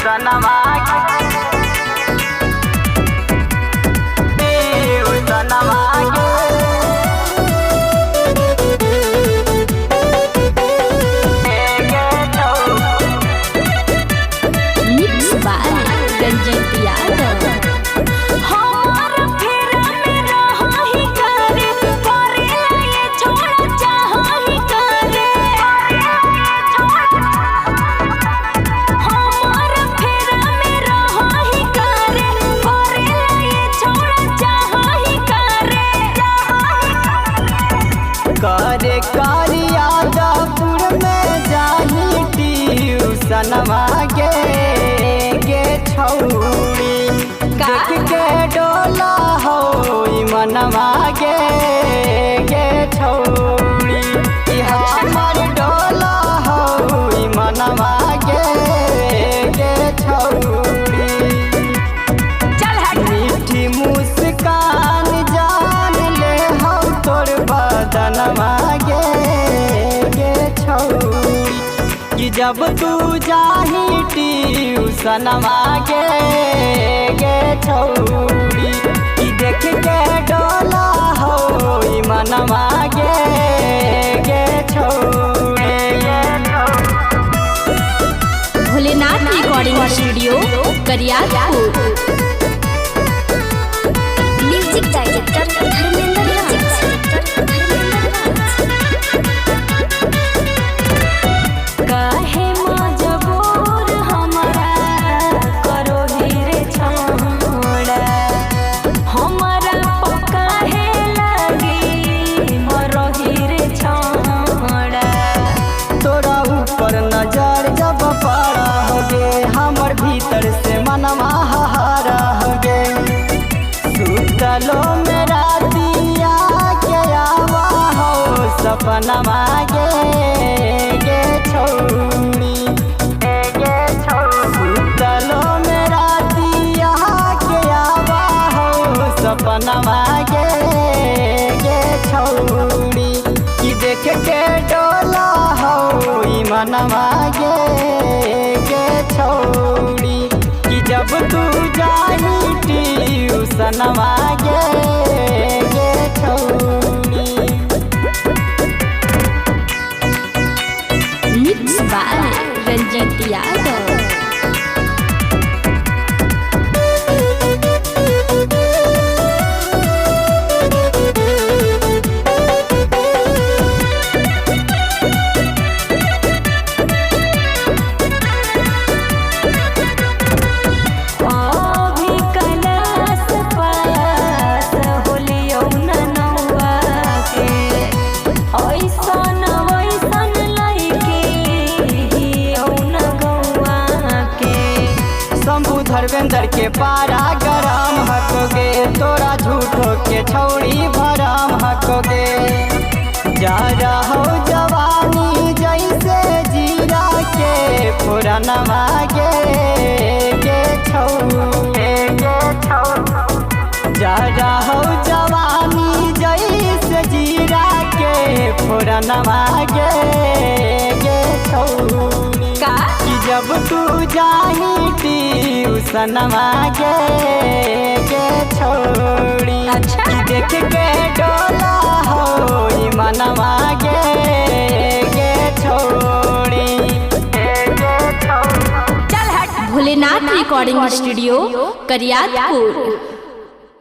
सनमा करे करियादापुर में जाही ट्यूशनमा गे छौरी देख के डोला हो मनवा गे छौरी हमर डोला हो मनवा गे छौरी मीठी मुस्कान जान ले हो तोर बदनमा गे छौरी कि जब तू जाही ट्यूशनमा गे छौरी कि देख के डोला हो मनवा गे छौरी। Bholenath recording studio Kariyapur. Music director Dharmendra नजर जब पड़ा होगे हमर भीतर से मनवा हारा होगे सुतलो मेरा दिया के आवा हो सपनमा गे छौरी सुतलो मेरा दिया के आवा हो सपनमा गे छौरी कि देख के डोला हो मनवा गे छौरी कि जब तू जाही ट्यूशनमा गे छौरी। Mix by Ranjeet Yadav. धर्मेंद्र के पारा गरम हकोगे तोरा झूठो के छौरी भरम हकोगे जा रहो जवानी जैसे जीरा के पुरनमा गे छौरी जा रहो जवानी जैसे जीरा के पुरनमा गे छौरी कि जब तू जाही ट्यूशनमा गे छौरी देख के डोला हो मनवा गे छौरी। Bholenath recording studio करियापुर।